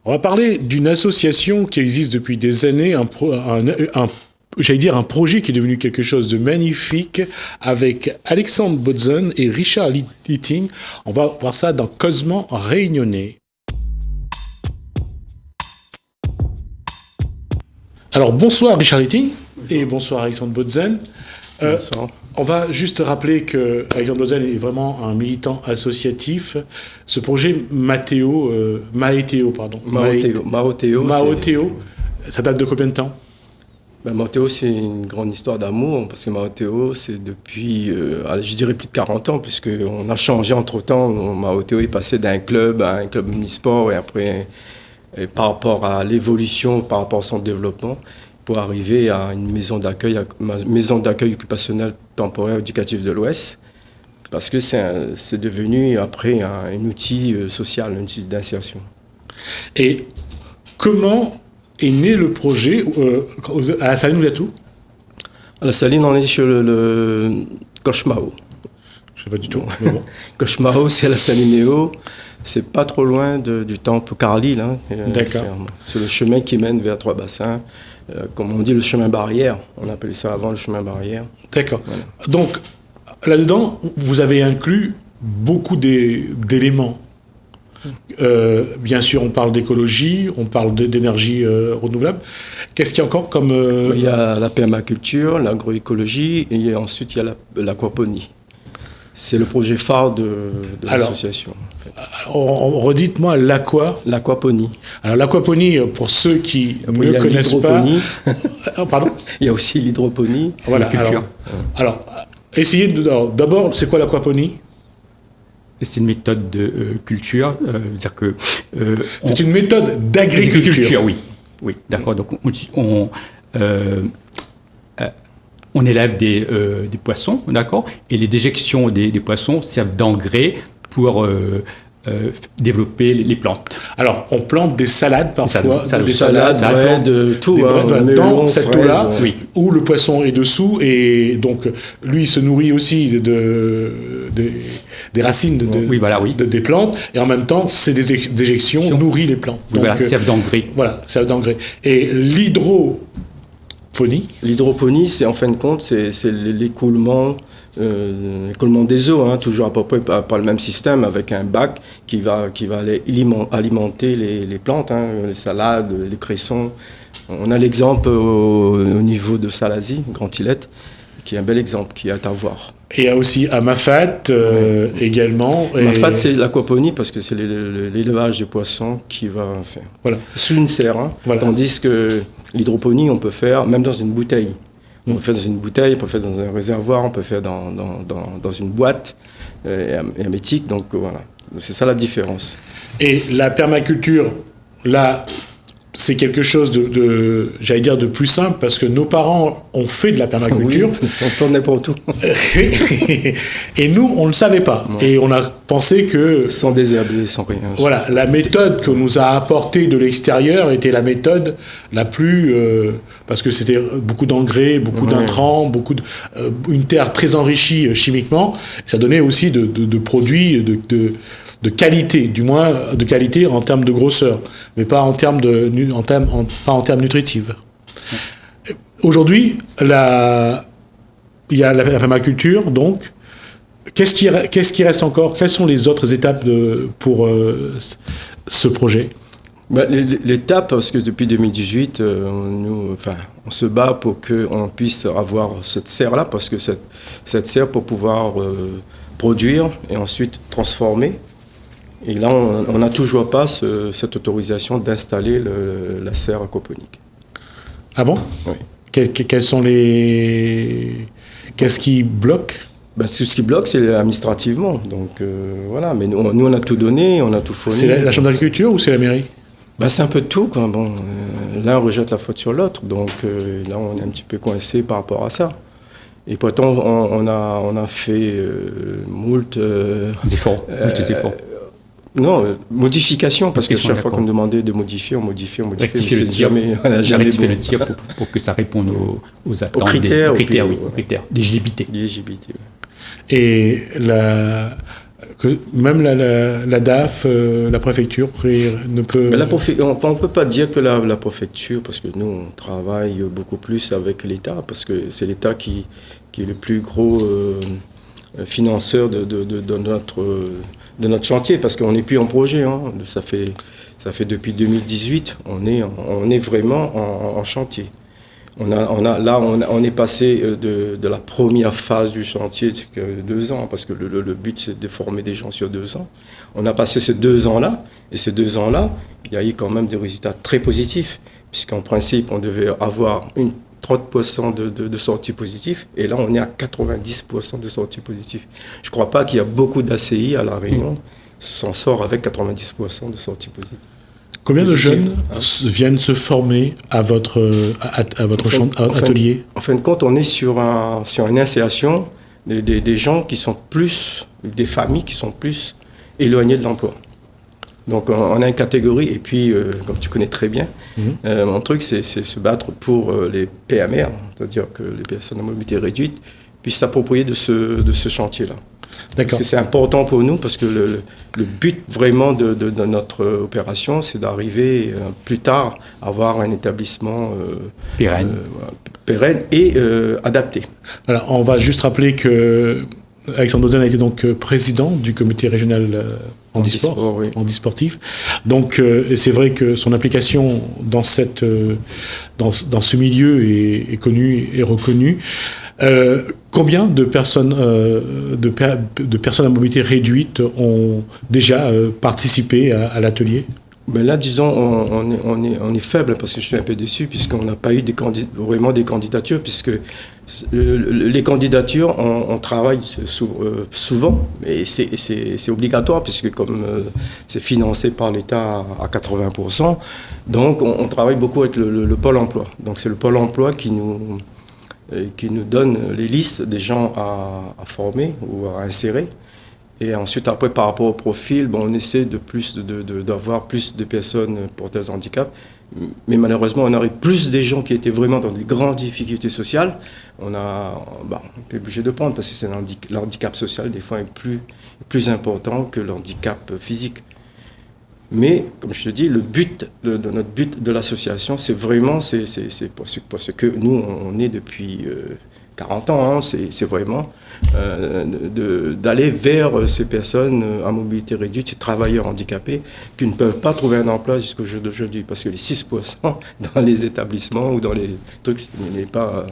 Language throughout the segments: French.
On va parler d'une association qui existe depuis des années, j'allais dire un projet qui est devenu quelque chose de magnifique avec Alexandre Bodzon et Richard Litting. On va voir ça dans Cosement Réunionnais. Alors bonsoir Richard Litting et bonsoir Alexandre Bodzon. Bonsoir. On va juste rappeler que Alexandre Bodzon est vraiment un militant associatif. Ce projet Matteo, ça date de combien de temps? Matteo, c'est une grande histoire d'amour, parce que Matteo, c'est depuis, je dirais plus de 40 ans, puisqu'on a changé entre-temps. Matteo est passé d'un club à un club omnisport, et après, par rapport à l'évolution, par rapport à son développement, pour arriver à une maison d'accueil occupationnelle temporaire éducative de l'Ouest, parce que c'est devenu après un outil social, un outil d'insertion. Et comment est né le projet à la Saline Ouliatou? À la Saline, on est sur le Cochemao. Je ne sais pas du tout, mais bon. Cochemao, c'est à la Salinéo. C'est pas trop loin du temple Carlyle. D'accord. C'est le chemin qui mène vers Trois-Bassins. Comme on dit, le chemin barrière. On appelait ça avant le chemin barrière. D'accord. Voilà. Donc, là-dedans, vous avez inclus beaucoup d'éléments. Bien sûr, on parle d'écologie, on parle d'énergie renouvelable. Qu'est-ce qu'il y a encore comme... Il y a la permaculture, l'agroécologie, et ensuite il y a l'aquaponie. C'est le projet phare de l'association. Redites-moi l'aquaponie. Alors l'aquaponie, pour ceux qui ne connaissent pas... Pardon? Il y a aussi l'hydroponie. Voilà. Alors, essayez d'abord, c'est quoi l'aquaponie? C'est une méthode de culture, c'est-à-dire que... c'est une méthode d'agriculture. Oui, d'accord. Donc on élève des poissons, d'accord, et les déjections des poissons servent d'engrais pour développer les plantes. Alors, on plante des salades parfois, des salades, de tout, dans cette eau-là, où le poisson est dessous, et donc lui il se nourrit aussi des racines des plantes, et en même temps, ces déjections nourrissent les plantes. Donc, servent d'engrais. Voilà, servent d'engrais. Et l'hydroponie, c'est en fin de compte, c'est l'écoulement des eaux, toujours à peu près par le même système, avec un bac qui va aller alimenter les plantes, les salades, les cressons. On a l'exemple au niveau de Salazie, Grand-Îlette, qui est un bel exemple, qui est à voir. Et il y a aussi à Mafat également. Mafat, c'est l'aquaponie, parce que c'est l'élevage de poissons qui va faire. Voilà. Sous une serre, tandis que l'hydroponie, on peut faire même dans une bouteille. On peut faire dans une bouteille, on peut faire dans un réservoir, on peut faire dans une boîte hermétique. Donc voilà, c'est ça la différence. Et la permaculture, là, c'est quelque chose j'allais dire, de plus simple, parce que nos parents ont fait de la permaculture. Oui, on plante n'importe où. Et nous, on ne le savait pas. Ouais. Et on a pensé que... Sans désherber, sans rien. Voilà, la méthode qu'on nous a apportée de l'extérieur était la méthode la plus... parce que c'était beaucoup d'engrais, beaucoup d'intrants, une terre très enrichie chimiquement. Ça donnait aussi de produits de qualité, du moins de qualité en termes de grosseur, mais pas en termes nutritifs. Aujourd'hui, il y a la permaculture, donc. Qu'est-ce qui reste encore? Quelles sont les autres étapes pour ce projet? L'étape, parce que depuis 2018, on se bat pour qu'on puisse avoir cette serre-là, parce que cette serre, pour pouvoir produire et ensuite transformer. Et là, on n'a toujours pas cette autorisation d'installer la serre aquaponique. Ah bon? Oui. Qu'est-ce qui bloque? Ce qui bloque, c'est administrativement. Donc voilà, mais nous, on a tout donné, on a tout fourni. C'est la chambre d'agriculture ou c'est la mairie? C'est un peu de tout, quoi. Bon, l'un rejette la faute sur l'autre, donc là, on est un petit peu coincé par rapport à ça. Et pourtant, on a fait moult efforts. Non, modification, parce que chaque fois qu'on me demandait de modifier, on modifiait. Rectifier le tir. Rectifier le tir pour que ça réponde aux attentes. Aux critères, d'éligibilité. D'éligibilité, oui. Et Que même la DAF, la préfecture ne peut... Mais on ne peut pas dire que la préfecture, parce que nous, on travaille beaucoup plus avec l'État, parce que c'est l'État qui est le plus gros financeur de notre chantier, parce qu'on n'est plus en projet. Hein. Ça fait depuis 2018, on est vraiment en chantier. On est passé de la première phase du chantier, 2 ans, parce que le but c'est de former des gens sur 2 ans. On a passé ces 2 ans-là, et ces 2 ans-là, il y a eu quand même des résultats très positifs, puisqu'en principe, on devait avoir 30% de sorties positives, et là on est à 90% de sorties positives. Je ne crois pas qu'il y a beaucoup d'ACI à La Réunion s'en sort avec 90% de sorties positives. Combien de jeunes viennent se former à votre atelier? En fin de compte, on est sur une insertion des gens qui sont plus, des familles qui sont plus éloignées de l'emploi. Donc on a une catégorie, et puis comme tu connais très bien, mon truc c'est se battre pour les PMR, c'est-à-dire que les personnes à mobilité réduite puissent s'approprier de ce chantier-là. D'accord. C'est important pour nous parce que le but vraiment de notre opération, c'est d'arriver plus tard à avoir un établissement pérenne et adapté. Alors, on va juste rappeler que Alexandre Dodden a été donc président du comité régional handisport, oui. Handisportif. Donc, c'est vrai que son implication dans ce milieu est connue et reconnue. Combien de personnes à mobilité réduite ont déjà participé à l'atelier? Ben là, disons, on est faible parce que je suis un peu déçu puisqu'on n'a pas eu vraiment des candidatures, puisque les candidatures, on travaille souvent, et c'est obligatoire puisque comme c'est financé par l'État à 80%, donc on travaille beaucoup avec le Pôle emploi. Donc c'est le Pôle emploi qui nous donne les listes des gens à former ou à insérer. Et ensuite, après, par rapport au profil, on essaie d'avoir plus de personnes porteuses de handicap. Mais malheureusement, on aurait plus des gens qui étaient vraiment dans des grandes difficultés sociales. On est obligé de prendre parce que l'handicap social, des fois, est plus important que l'handicap physique. Mais, comme je te dis, notre but de l'association, c'est vraiment, c'est parce que nous, on est depuis 40 ans, hein, c'est vraiment d'aller vers ces personnes à mobilité réduite, ces travailleurs handicapés qui ne peuvent pas trouver un emploi jusqu'au jour d'aujourd'hui, parce que les 6% dans les établissements ou dans les trucs, il n'est pas...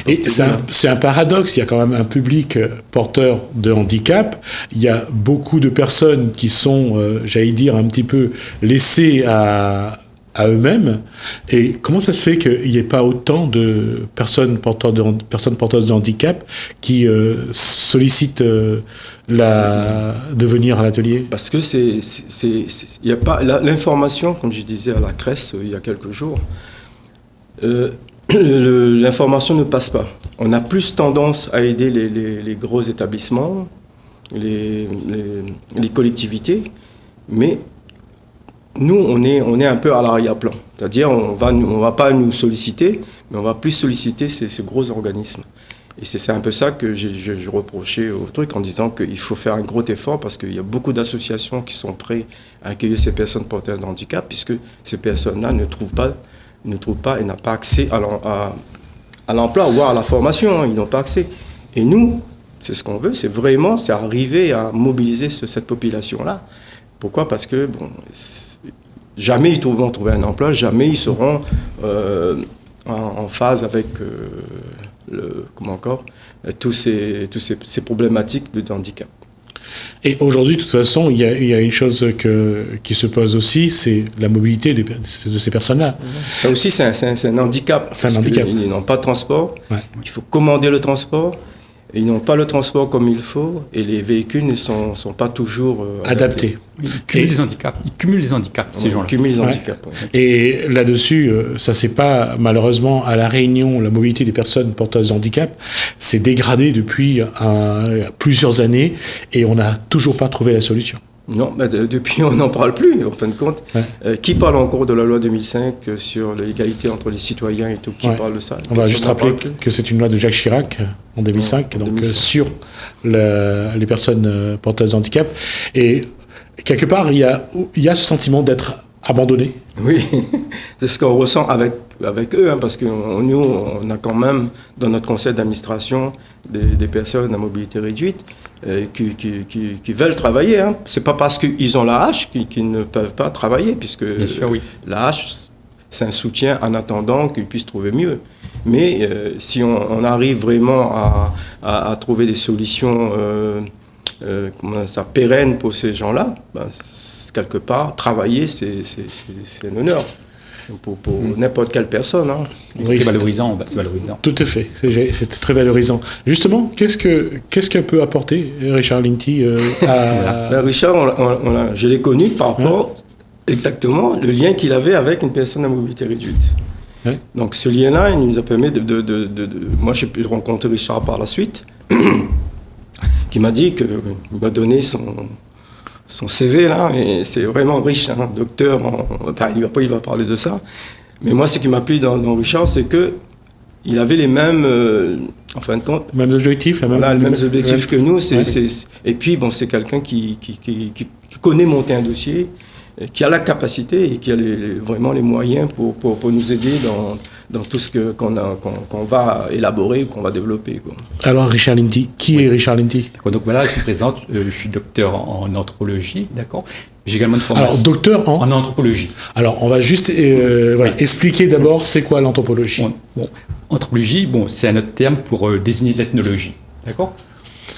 Et c'est un paradoxe, il y a quand même un public porteur de handicap, il y a beaucoup de personnes qui sont, j'allais dire, un petit peu laissées à eux-mêmes. Et comment ça se fait qu'il n'y ait pas autant de personnes porteuses de handicap qui sollicitent de venir à l'atelier? Parce que y a pas l'information, comme je disais à la Cresse il y a quelques jours, l'information ne passe pas. On a plus tendance à aider les gros établissements, les collectivités, mais nous, on est un peu à l'arrière-plan. C'est-à-dire, on va pas nous solliciter, mais on va plus solliciter ces gros organismes. Et c'est un peu ça que je reprochais au truc, en disant qu'il faut faire un gros effort, parce qu'il y a beaucoup d'associations qui sont prêtes à accueillir ces personnes porteuses de handicap, puisque ces personnes-là ne trouvent pas et n'ont pas accès à l'emploi, voire à la formation. Hein, ils n'ont pas accès. Et nous, c'est ce qu'on veut, c'est arriver à mobiliser cette population-là. Pourquoi? Parce que jamais ils vont trouver un emploi, jamais ils seront en phase avec tous ces problématiques de handicap. Et aujourd'hui, de toute façon, il y a une chose qui se pose aussi, c'est la mobilité de ces personnes-là. Ça aussi, c'est un handicap. C'est un handicap. Ils n'ont pas de transport. Ouais. Il faut commander le transport. Ils n'ont pas le transport comme il faut, et les véhicules ne sont pas toujours adaptés. Ils cumulent les handicaps, ces gens-là. Ils cumulent les handicaps. Ouais. Et là-dessus, ça c'est pas, malheureusement, à La Réunion, la mobilité des personnes porteuses de handicap s'est dégradée depuis plusieurs années, et on n'a toujours pas trouvé la solution. Non, mais depuis, on n'en parle plus, en fin de compte. Qui parle encore de la loi 2005 sur l'égalité entre les citoyens et tout? Qui parle de ça? On va juste rappeler que c'est une loi de Jacques Chirac en 2005, sur les personnes porteuses de handicap. Et quelque part, il y a ce sentiment d'être abandonné. Oui, c'est ce qu'on ressent avec eux, parce que nous, on a quand même dans notre conseil d'administration des personnes à mobilité réduite qui veulent travailler. C'est pas parce qu'ils ont la hache qu'ils ne peuvent pas travailler, puisque bien sûr, oui. La hache, c'est un soutien en attendant qu'ils puissent trouver mieux. Mais si on arrive vraiment à trouver des solutions pérennes pour ces gens-là, quelque part, travailler, c'est un honneur. Pour n'importe quelle personne. C'est valorisant, c'est valorisant. Tout à fait, c'est très valorisant. Justement, qu'est-ce qu'elle peut apporter, Richard Linty Richard, je l'ai connu par rapport exactement le lien qu'il avait avec une personne à mobilité réduite. Donc ce lien-là, il nous a permis moi, j'ai pu rencontrer Richard par la suite, qui m'a dit qu'il m'a donné son CV là, et c'est vraiment riche, docteur, il va parler de ça. Mais moi, ce qui m'a plu dans Richard, c'est que il avait les mêmes, en fin de compte, mêmes objectifs, les mêmes objectifs que nous. Et puis, c'est quelqu'un qui connaît monter un dossier, qui a la capacité et qui a vraiment les moyens pour nous aider dans tout ce qu'on va élaborer, qu'on va développer. Alors, Richard Linty, qui est Richard Linty? Donc voilà, je me présente, je suis docteur en anthropologie, d'accord. J'ai également une formation. Alors, docteur en anthropologie. Alors, on va juste expliquer d'abord c'est quoi l'anthropologie. Anthropologie, c'est un autre terme pour désigner de l'ethnologie, d'accord.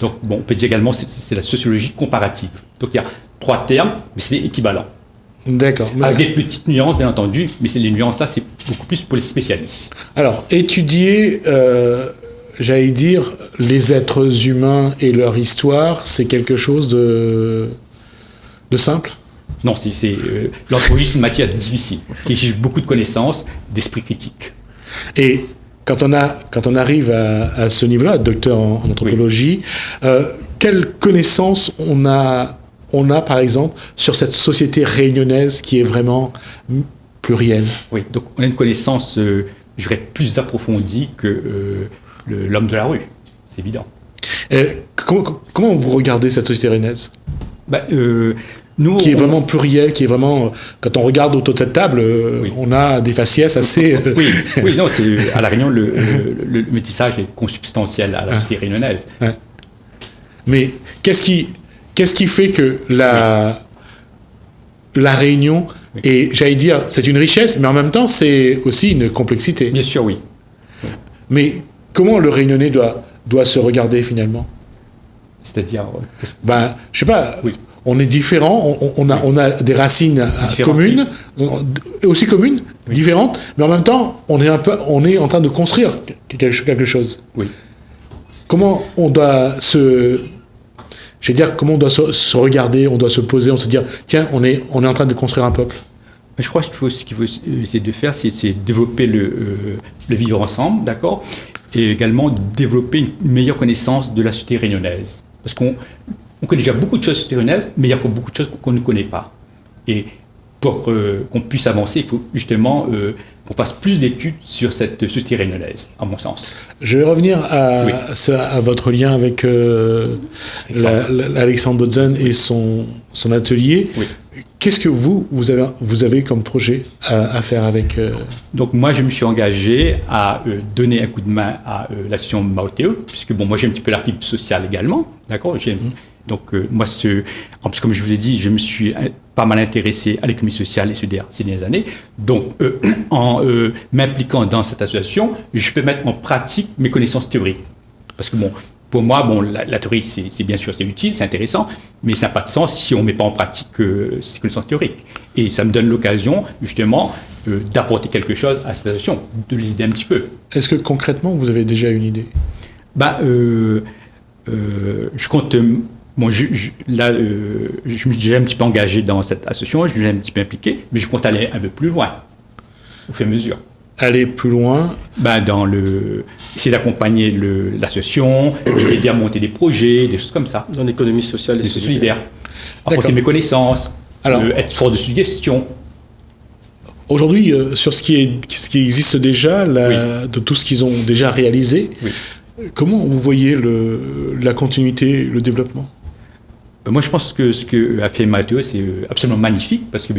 Donc, on peut dire également c'est la sociologie comparative. Donc, il y a 3 termes, mais c'est équivalent. D'accord. Avec des petites nuances, bien entendu, mais les nuances-là, c'est beaucoup plus pour les spécialistes. Alors, étudier, j'allais dire, les êtres humains et leur histoire, c'est quelque chose de simple? Non, l'anthropologie, c'est une matière difficile, qui exige beaucoup de connaissances, d'esprit critique. Et quand on arrive à ce niveau-là, docteur en anthropologie, quelles connaissances on a, par exemple, sur cette société réunionnaise qui est vraiment plurielle? Oui, donc on a une connaissance, je dirais, plus approfondie que l'homme de la rue, c'est évident. Comment vous regardez cette société réunionnaise? Nous, qui est vraiment plurielle, qui est vraiment... Quand on regarde autour de cette table, on a des faciès assez... Oui, non, à La Réunion, le métissage est consubstantiel à la société réunionnaise. Ouais. Mais qu'est-ce qui fait que la Réunion, et j'allais dire, c'est une richesse, mais en même temps, c'est aussi une complexité. Bien sûr, oui. Mais comment le Réunionnais doit se regarder finalement? C'est-à-dire je sais pas, on est différents, on a des racines communes, aussi communes, différentes, mais en même temps, on est en train de construire quelque chose. Oui. Comment on doit comment on doit se regarder, on doit se poser, on se dire, tiens, on est en train de construire un peuple. Je crois que ce qu'il faut essayer de faire, c'est développer le vivre ensemble, d'accord, et également développer une meilleure connaissance de la société réunionnaise. Parce qu'on connaît déjà beaucoup de choses sur la société réunionnaise, mais il y a encore beaucoup de choses qu'on ne connaît pas. Et pour qu'on puisse avancer, il faut justement qu'on fasse plus d'études sur cette société réunionnaise, à mon sens. Je vais revenir à votre lien avec Alexandre Botzen et son atelier. Oui. Qu'est-ce que vous avez comme projet à faire avec... Donc moi, je me suis engagé à donner un coup de main à l'association Maoteo, puisque moi j'ai un petit peu l'article social également, d'accord. Donc moi, en plus comme je vous ai dit, je me suis pas mal intéressé à l'économie sociale ces dernières années. Donc en m'impliquant dans cette association, je peux mettre en pratique mes connaissances théoriques. Parce que pour moi, la théorie, c'est bien sûr, c'est utile, c'est intéressant, mais ça n'a pas de sens si on ne met pas en pratique ces connaissances théoriques. Et ça me donne l'occasion, justement, d'apporter quelque chose à cette association, de les aider un petit peu. Est-ce que concrètement, vous avez déjà une idée? Je compte... je me suis déjà un petit peu engagé dans cette association, je me suis un petit peu impliqué, mais je compte aller un peu plus loin, au fur et à mesure. aller plus loin? Essayer d'accompagner l'association, aider à monter des projets, des choses comme ça. Dans l'économie sociale et solidaire. Apporter mes connaissances, être force de suggestion. Aujourd'hui, sur ce qui existe déjà, de tout ce qu'ils ont déjà réalisé, comment vous voyez la continuité, le développement? Moi, je pense que ce qu'a fait Matteo, c'est absolument magnifique, parce que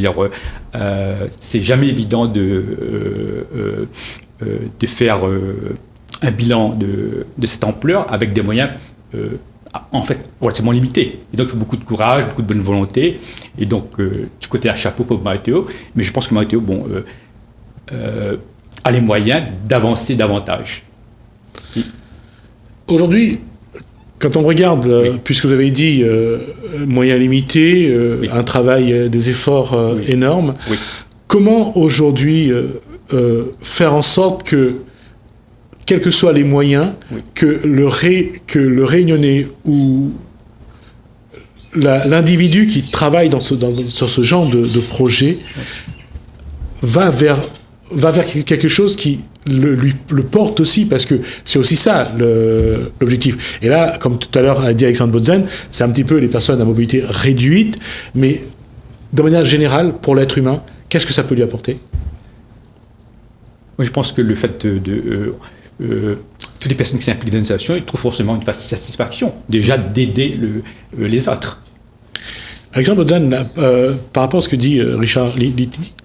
c'est jamais évident de faire un bilan de cette ampleur avec des moyens en fait relativement limités. Et donc, il faut beaucoup de courage, beaucoup de bonne volonté. Et donc, du côté d'un chapeau pour Matteo, mais je pense que Matteo a les moyens d'avancer davantage. Aujourd'hui, quand on regarde, puisque vous avez dit moyens limités, un travail, des efforts énormes, comment aujourd'hui faire en sorte que, quels que soient les moyens, que le Réunionnais ou l'individu qui travaille sur ce genre de projet va vers quelque chose qui le porte aussi, parce que c'est aussi ça l'objectif. Et là, comme tout à l'heure a dit Alexandre Botzen, c'est un petit peu les personnes à mobilité réduite, mais de manière générale, pour l'être humain, qu'est-ce que ça peut lui apporter? Moi, je pense que le fait toutes les personnes qui s'impliquent dans une association, ils trouvent forcément une satisfaction, déjà d'aider les autres. Alexandre Botzen, par rapport à ce que dit Richard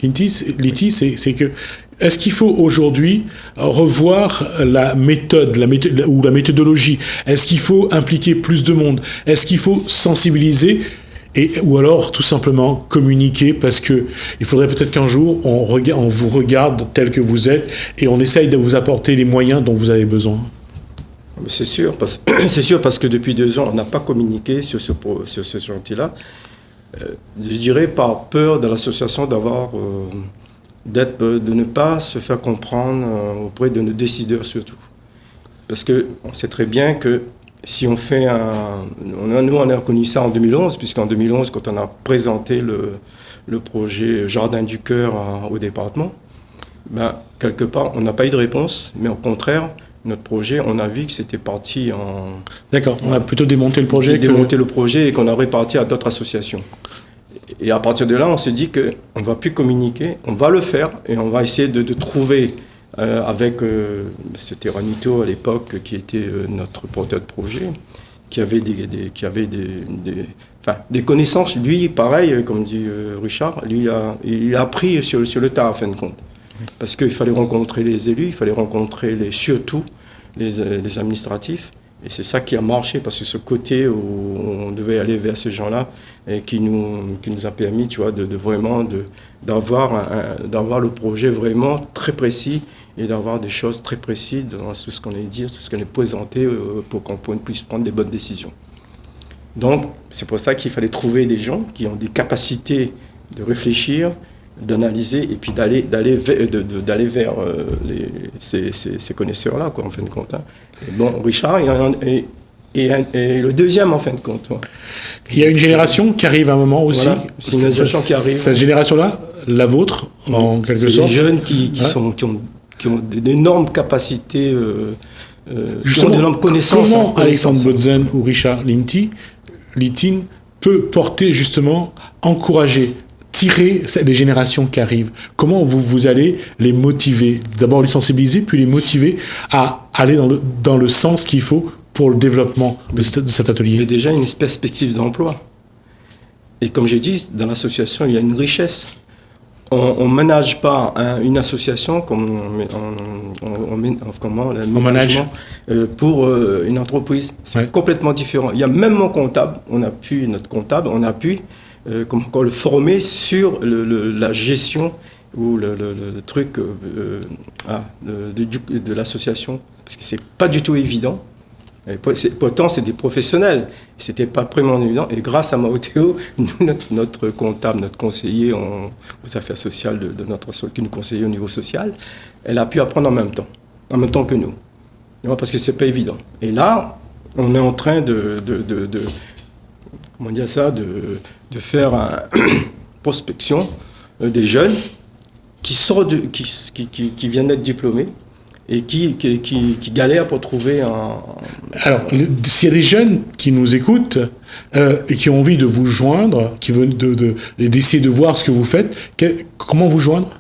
Linty, c'est que est-ce qu'il faut aujourd'hui revoir la méthode ou la méthodologie? Est-ce qu'il faut impliquer plus de monde? Est-ce qu'il faut sensibiliser ou alors tout simplement communiquer, parce que il faudrait peut-être qu'un jour on vous regarde tel que vous êtes et on essaye de vous apporter les moyens dont vous avez besoin? C'est sûr, parce que depuis 2 ans, on n'a pas communiqué sur ce chantier-là. Je dirais par peur de l'association de ne pas se faire comprendre auprès de nos décideurs surtout. Parce qu'on sait très bien que si on fait nous on a connu ça en 2011, puisqu'en 2011, quand on a présenté le projet Jardin du Cœur au département, quelque part, on n'a pas eu de réponse, mais au contraire, notre projet, on a vu que c'était parti en... D'accord, on a plutôt démonté le projet. Démonté le projet et qu'on a réparti à d'autres associations. Et à partir de là, on s'est dit qu'on ne va plus communiquer, on va le faire et on va essayer de trouver avec c'était Ranito à l'époque qui était notre porteur de projet, qui avait des connaissances. Lui, pareil, comme dit Richard, lui, il a appris sur le tas, en fin de compte. Parce qu'il fallait rencontrer les élus, il fallait rencontrer surtout les administratifs. Et c'est ça qui a marché, parce que ce côté où on devait aller vers ces gens-là, et qui nous a permis, tu vois, d'avoir le projet vraiment très précis et d'avoir des choses très précises dans tout ce qu'on est dit, tout ce qu'on est présenté pour qu'on puisse prendre des bonnes décisions. Donc, c'est pour ça qu'il fallait trouver des gens qui ont des capacités de réfléchir, d'analyser et puis d'aller vers ces connaisseurs-là, quoi, en fin de compte. Hein. Et bon, Richard est le deuxième, en fin de compte. Ouais. Il y a une génération qui arrive à un moment aussi. Voilà, c'est une génération qui arrive. Cette génération-là, la vôtre, en quelque sorte. C'est des jeunes qui ont d'énormes capacités, qui ont d'énormes connaissances. Comment Alexandre Botzen ou Richard Linty peut porter, justement, encourager, tirer les générations qui arrivent? Comment vous allez les motiver? D'abord les sensibiliser, puis les motiver à aller dans le sens qu'il faut pour le développement de cet atelier. Il y a déjà une perspective d'emploi. Et comme j'ai dit, dans l'association, il y a une richesse. On ne manage pas une association comme on manage pour une entreprise. C'est complètement différent. Il y a même notre comptable, on a pu le former sur la gestion ou le truc de l'association, parce que c'est pas du tout évident. Et pourtant, c'est des professionnels. C'était pas vraiment évident. Et grâce à Matteo, notre comptable, notre conseiller aux affaires sociales qui nous conseillait au niveau social, elle a pu apprendre en même temps que nous. Parce que c'est pas évident. Et là, on est en train de faire une prospection des jeunes qui qui vient d'être diplômé et qui galère pour trouver un... Alors, s'il y a des jeunes qui nous écoutent et qui ont envie de vous joindre, qui veulent d'essayer de voir ce que vous faites, comment vous joindre ?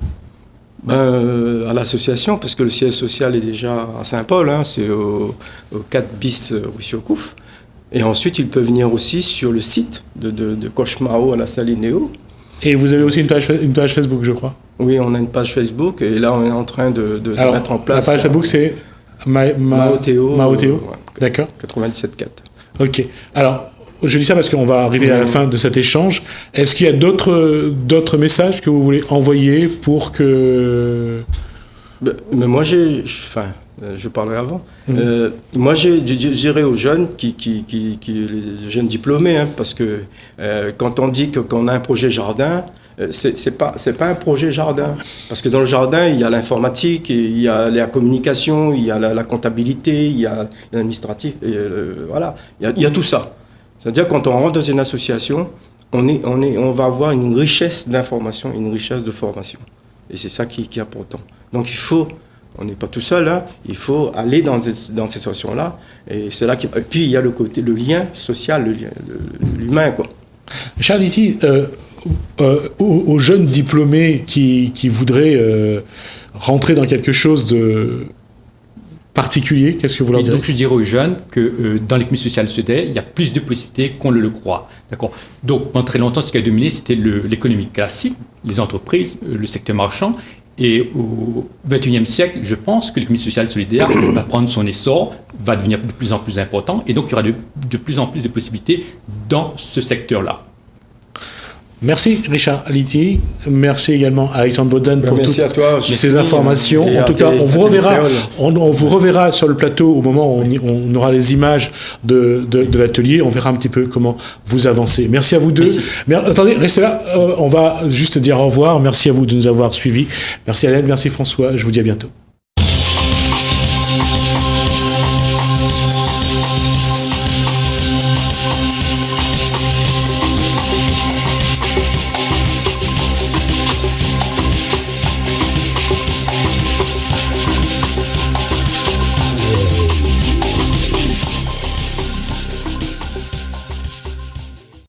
À l'association, parce que le siège social est déjà à Saint-Paul, hein, c'est au 4 bis rue Surcouf. Et ensuite, il peut venir aussi sur le site de Cauchemao à la Salinéo. Et vous avez aussi une page Facebook, je crois. Oui, on a une page Facebook et là, on est en train de mettre en place. La page Facebook, c'est Maoteo. Ouais, d'accord. 97.4. Ok. Alors, je dis ça parce qu'on va arriver à la fin de cet échange. Est-ce qu'il y a d'autres messages que vous voulez envoyer pour que... Mais moi, je parlerai avant. Moi, je dirais aux jeunes, les jeunes diplômés, hein, parce que quand on dit qu'on a un projet jardin, c'est pas un projet jardin. Parce que dans le jardin, il y a l'informatique, il y a la communication, il y a la comptabilité, il y a l'administratif, voilà, il y a tout ça. C'est-à-dire quand on rentre dans une association, on va avoir une richesse d'informations, une richesse de formation. Et c'est ça qui est important. Donc on n'est pas tout seul, hein, il faut aller dans ces situations-là. Et c'est là et puis il y a le lien social, l'humain, quoi. Charity, aux jeunes diplômés qui voudraient rentrer dans quelque chose de particulier, qu'est-ce que vous leur direz ? Donc je dirais aux jeunes que dans l'économie sociale solidaire, il y a plus de possibilités qu'on ne le croit. D'accord ? Donc pendant très longtemps, ce qui a dominé, c'était l'économie classique, les entreprises, le secteur marchand. Et au XXIe siècle, je pense que l'économie sociale solidaire va prendre son essor, va devenir de plus en plus important, et donc il y aura de plus en plus de possibilités dans ce secteur-là. Merci Richard Aliti, merci également à Alexandre Baudin pour toutes ces informations. En tout cas, on vous reverra sur le plateau au moment où on aura les images de l'atelier. On verra un petit peu comment vous avancez. Merci à vous deux. Mais attendez, restez là. On va juste dire au revoir. Merci à vous de nous avoir suivis. Merci Hélène, merci François. Je vous dis à bientôt.